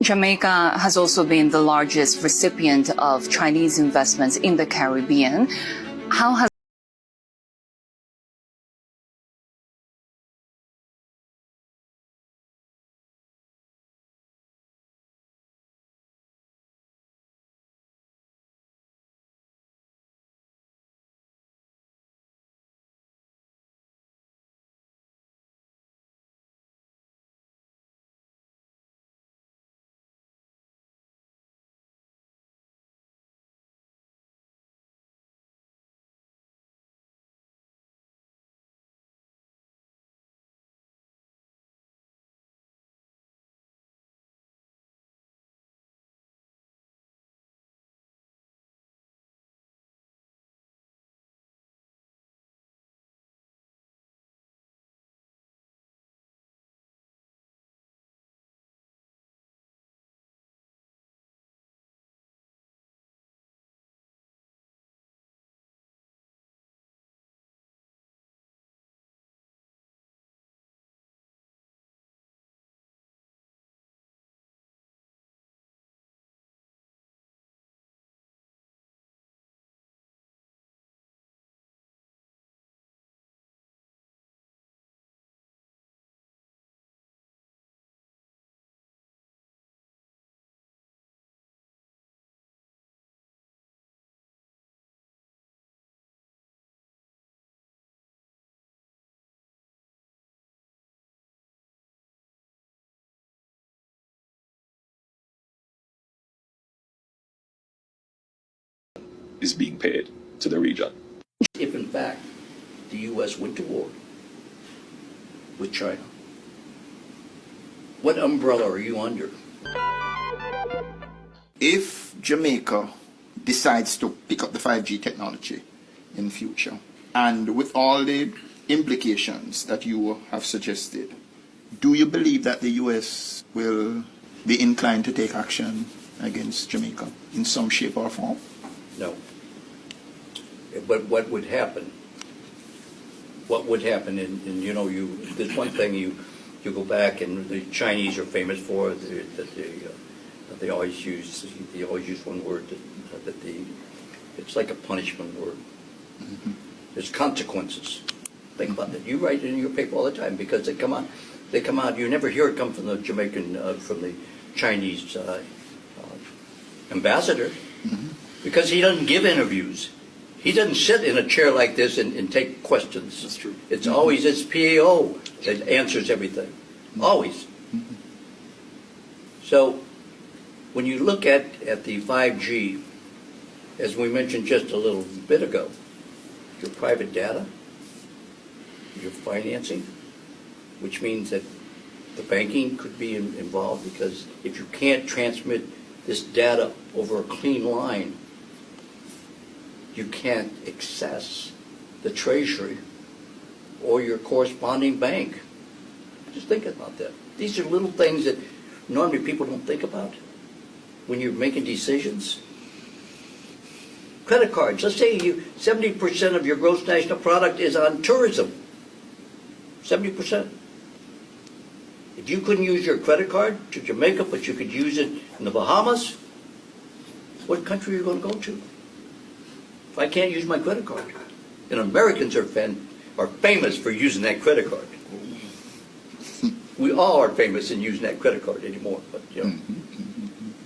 Jamaica has also been the largest recipient of Chinese investments in the Caribbean. How has is being paid to the region. If in fact the U.S. went to war with China, what umbrella are you under? If Jamaica decides to pick up the 5G technology in the future, and with all the implications that you have suggested, do you believe that the U.S. will be inclined to take action against Jamaica in some shape or form? No. But what would happen? What would happen? And you know, there's one thing you go back, and the Chinese are famous for that they always use one word it's like a punishment word. Mm-hmm. There's consequences. Think about that. You write it in your paper all the time because they come out. You never hear it come from the Jamaican, from the Chinese ambassador, Mm-hmm. because he doesn't give interviews. He doesn't sit in a chair like this and take questions. That's true. It's always his PAO that answers everything. Always. Mm-hmm. So when you look at the 5G, as we mentioned just a little bit ago, your private data, your financing, which means that the banking could be involved, because if you can't transmit this data over a clean line, you can't access the treasury or your corresponding bank. Just think about that. These are little things that normally people don't think about when you're making decisions. Credit cards. Let's say 70% of your gross national product is on tourism. 70%. If you couldn't use your credit card to Jamaica, but you could use it in the Bahamas, what country are you going to go to? If I can't use my credit card. And Americans are famous for using that credit card. We all are famous in using that credit card anymore, but you know,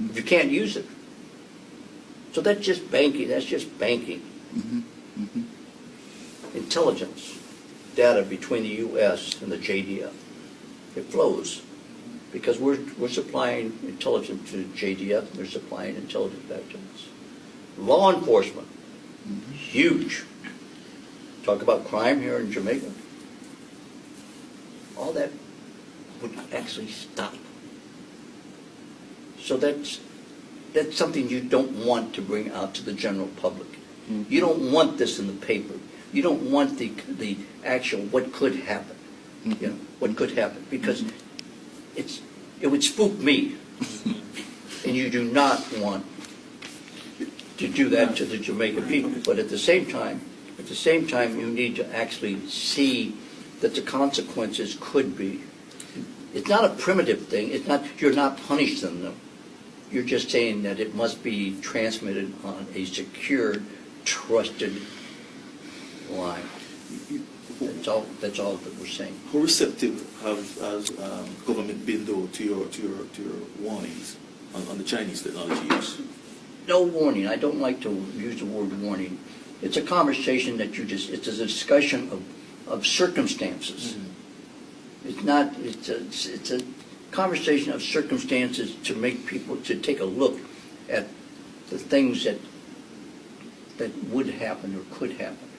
if you can't use it. So that's just banking. That's just banking. Intelligence, data between the U.S. and the JDF. It flows because we're supplying intelligence to JDF, and they're supplying intelligence back to us. Law enforcement, huge. Talk about crime here in Jamaica. All that would actually stop. So that's something you don't want to bring out to the general public. You don't want this in the paper. You don't want the actual what could happen. You know, what could happen, because it would spook me, and you do not want to do that to the Jamaican people. But at the same time, you need to actually see that the consequences could be. It's not a primitive thing. It's not. You're not punishing them. You're just saying that it must be transmitted on a secured, trusted line. That's all that we're saying. How receptive has government been though to your warnings on the Chinese technology use? No warning. I don't like to use the word warning. It's a conversation that it's a discussion of circumstances. It's not, it's a conversation of circumstances to make people to take a look at the things that would happen or could happen.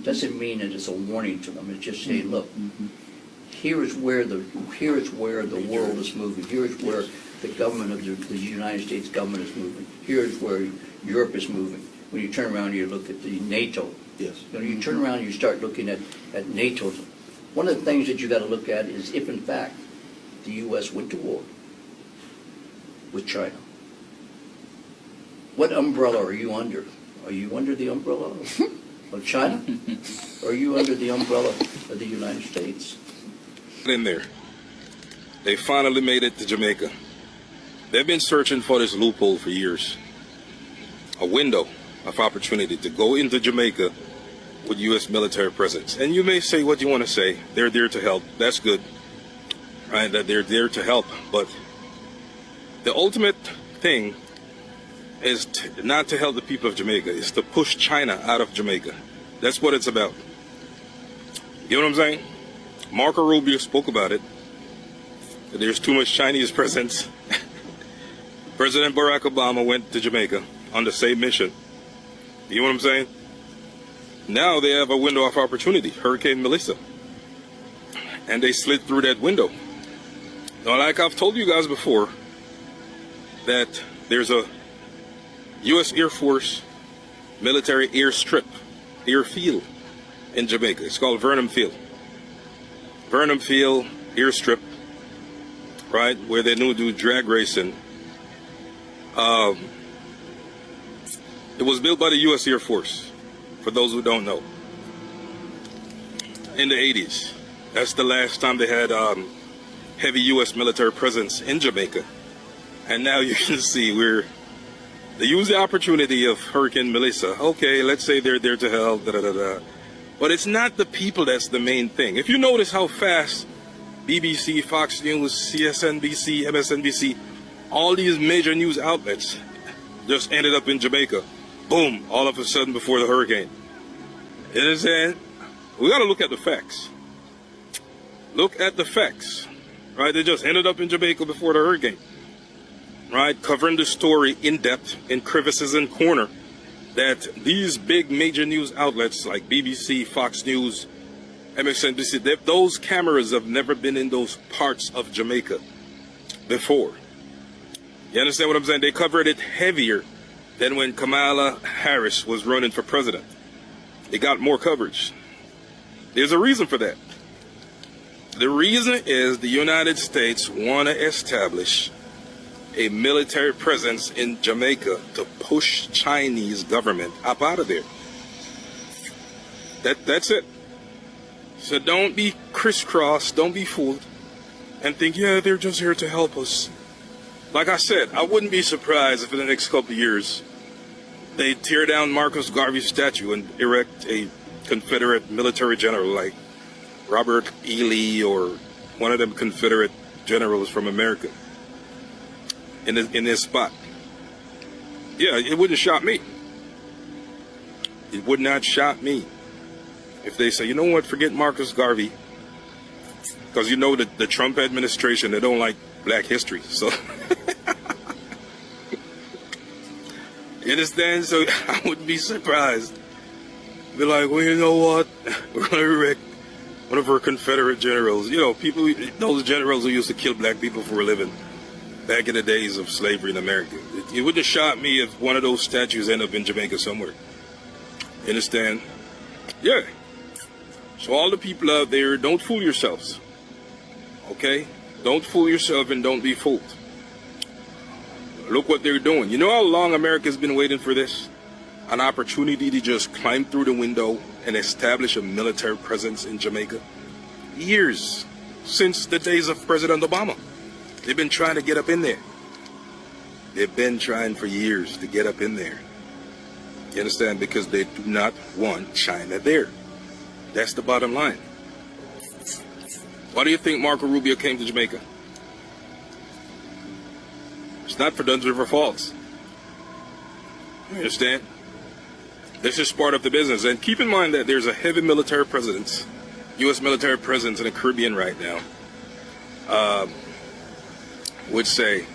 Doesn't mean that it's a warning to them. It's just saying, look, here is where the world is moving. Here is where the government of the United States government is moving. Here is where Europe is moving. When you turn around and you look at the NATO, Yes. you turn around and you start looking at NATO. One of the things that you got to look at is if in fact the U.S. went to war with China. What umbrella are you under? Are you under the umbrella of China? Or are you under the umbrella of the United States? In there. They finally made it to Jamaica. They've been searching for this loophole for years. A window of opportunity to go into Jamaica with U.S. military presence. And you may say what you want to say. They're there to help. That's good. Right? That they're there to help. But the ultimate thing is not to help the people of Jamaica. It's to push China out of Jamaica. That's what it's about. You know what I'm saying? Marco Rubio spoke about it. There's too much Chinese presence. President Barack Obama went to Jamaica on the same mission. You know what I'm saying? Now they have a window of opportunity, Hurricane Melissa. And they slid through that window. Now, like I've told you guys before, that there's a U.S. Air Force military airstrip, airfield in Jamaica. It's called Vernon Field. Vernon Field airstrip, right, where they do drag racing. It was built by the U.S. Air Force, for those who don't know, in the 80s. That's the last time they had heavy U.S. military presence in Jamaica. And now you can see they use the opportunity of Hurricane Melissa. Okay, let's say they're there to help, But it's not the people that's the main thing. If you notice how fast BBC, Fox News, CSNBC, MSNBC, all these major news outlets just ended up in Jamaica. Boom, all of a sudden before the hurricane. You understand? We got to look at the facts. Look at the facts. Right? They just ended up in Jamaica before the hurricane. Right? Covering the story in depth, in crevices and corner, that these big major news outlets like BBC, Fox News, MSNBC, those cameras have never been in those parts of Jamaica before. You understand what I'm saying? They covered it heavier than when Kamala Harris was running for president. They got more coverage. There's a reason for that. The reason is the United States want to establish a military presence in Jamaica to push Chinese government up out of there. That's it. So don't be crisscrossed, don't be fooled, and think, yeah, they're just here to help us. Like I said, I wouldn't be surprised if in the next couple of years they tear down Marcus Garvey's statue and erect a Confederate military general like Robert E. Lee or one of them Confederate generals from America in this spot. Yeah, it wouldn't shock me. It would not shock me if they say, you know what, forget Marcus Garvey. Because you know that the Trump administration, they don't like black history. So, you understand? So I wouldn't be surprised. Be like, well, you know what? We're going to erect one of our Confederate generals. You know, people, those generals who used to kill black people for a living back in the days of slavery in America. It wouldn't shock me if one of those statues end up in Jamaica somewhere. You understand? Yeah. So all the people out there, don't fool yourselves. Okay? Don't fool yourself and don't be fooled. Look what they're doing. You know how long America's been waiting for this? An opportunity to just climb through the window and establish a military presence in Jamaica? Years. Since the days of President Obama. They've been trying to get up in there. They've been trying for years to get up in there. You understand? Because they do not want China there. That's the bottom line. Why do you think Marco Rubio came to Jamaica? It's not for Duns River Falls. You understand? This is part of the business. And keep in mind that there's a heavy military presence, U.S. military presence in the Caribbean right now. Would say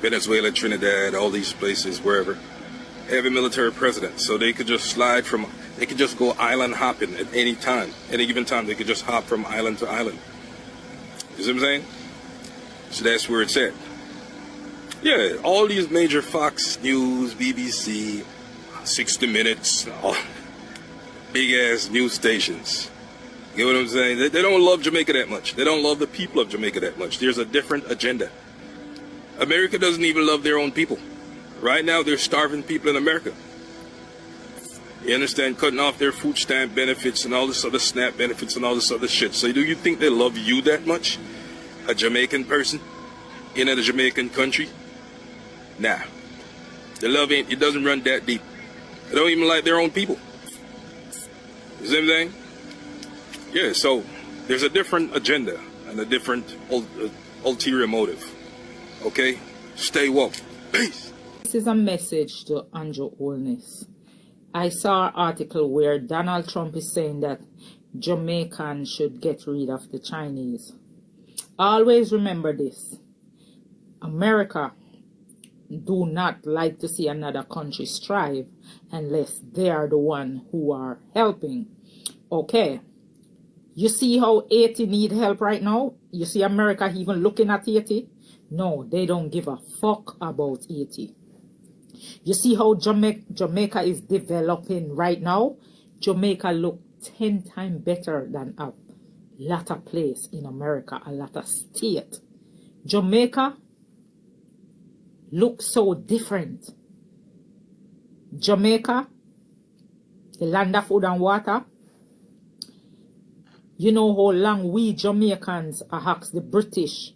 Venezuela, Trinidad, all these places, wherever. Heavy military presence. So they could just they could just go island hopping at any time. Any given time, they could just hop from island to island. You see what I'm saying? So that's where it's at. Yeah, all these major Fox News, BBC, 60 Minutes, big ass news stations. You know what I'm saying? They don't love Jamaica that much. They don't love the people of Jamaica that much. There's a different agenda. America doesn't even love their own people. Right now, they're starving people in America. You understand? Cutting off their food stamp benefits and all this other SNAP benefits and all this other shit. So do you think they love you that much? A Jamaican person in a Jamaican country? Nah. The love it doesn't run that deep. They don't even like their own people. You see what I'm saying? Yeah, so there's a different agenda and a different ulterior motive. Okay? Stay woke. Peace. This is a message to Andrew Holness. I saw an article where Donald Trump is saying that Jamaicans should get rid of the Chinese. Always remember this. America do not like to see another country strive unless they are the one who are helping. Okay. You see how Haiti need help right now? You see America even looking at Haiti? No, they don't give a fuck about Haiti. You see how Jamaica is developing right now? Jamaica look 10 times better than a lot of place in America, a lot of state. Jamaica looks so different. Jamaica, the land of food and water. You know how long we Jamaicans ask the British,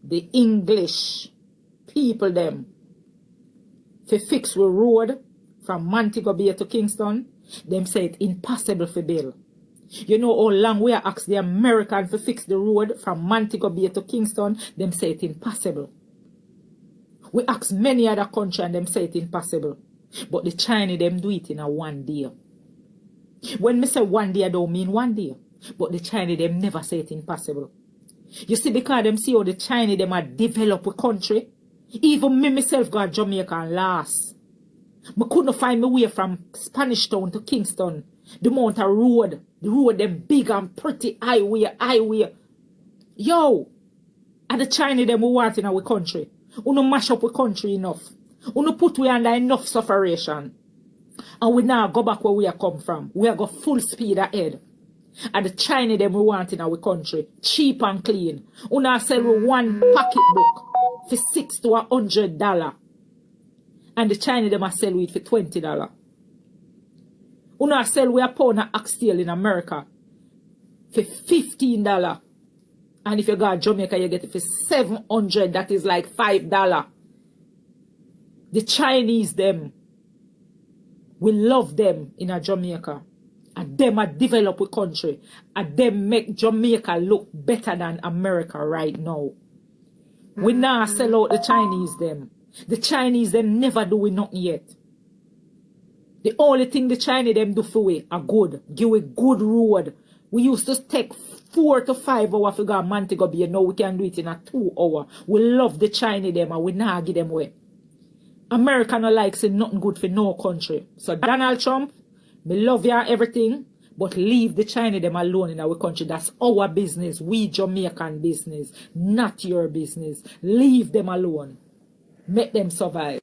the English people them to fix the road from Montego Bay to Kingston? Them say it impossible for build. You know how long we ask the American to fix the road from Montego Bay to Kingston? Them say it impossible. We ask many other countries and them say it impossible. But the Chinese them do it in a one day. When me say one day, I don't mean one day. But the Chinese them never say it impossible. You see, because them see how the Chinese them are develop a country. Even me myself got Jamaica and last. I couldn't find my way from Spanish Town to Kingston. The amount of road. The road them big and pretty highway. Yo! And the Chinese them we want in our country. We no mash up our country enough. We no put we under enough sufferation. And we now go back where we are come from. We are go full speed ahead. And the Chinese them we want in our country. Cheap and clean. We now sell one pocketbook for $6 to $100. And the Chinese them are sell it for $20. We now sell we a pound of oxtail in America for $15. And if you go to Jamaica, you get it for $700. That is like $5. The Chinese them, we love them in a Jamaica. And them a develop a country. And them make Jamaica look better than America right now. We now sell out the Chinese them. The Chinese them never do nothing yet. The only thing the Chinese them do for we are good. Give a good road. We used to take 4 to 5 hours to go to Montego Bay. Now we can do it in a 2 hour. We love the Chinese them and we now give them away. America no like say nothing good for no country. So Donald Trump, me love you and everything, but leave the Chinese them alone in our country. That's our business. We Jamaican business, not your business. Leave them alone. Make them survive.